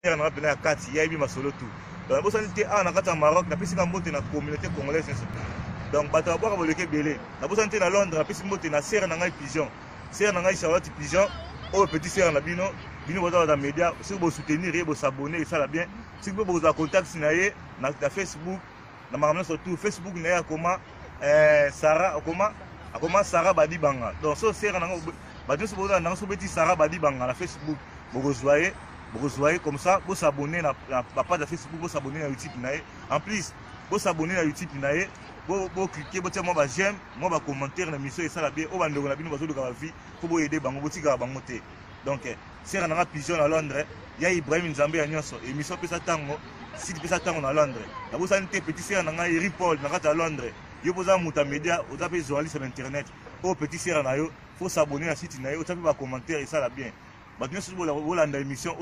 On a appelé à Kati, il y a eu ma solo tout. Donc, vous savez, on a un Maroc, la piscine en mode de la communauté congolaise. Donc, bah, tu vas voir le Kébélé. La vous savez, à Londres, la piscine mode de la serre dans un pigeon. Serre dans un Charlotte pigeon. Oh, petit serre dans Bino. Bino, vous avez dans les médias. Si vous soutenir, vous s'abonner, ça va bien. Si vous avez contact, dans Facebook, dans ma surtout Facebook, comment Sarah, comment Sarah Badi Banga. Donc, ça, serre dans un petit Sarah Badi Banga, la Facebook. Vous voyez comme ça, vous s'abonner à la page de Facebook, vous s'abonner à YouTube. En plus, vous s'abonner à YouTube, vous cliquez, vous moi j'aime, moi je commentaire l'émission et ça va bien. Vous allez vous vie pour aider Bango, vous allez Bango. Donc, si on a un pigeon à Londres, il y a Ibrahim Nzambé à Nyonso, émission peut s'attendre, si tu peux s'attendre à Londres. Vous avez un petit serre dans un report à Londres, vous avez un média, vous avez des journalistes sur Internet, au petit serre, il faut s'abonner à site, vous avez un commentaire et ça va bien. Maintenant, si vous avez une émission,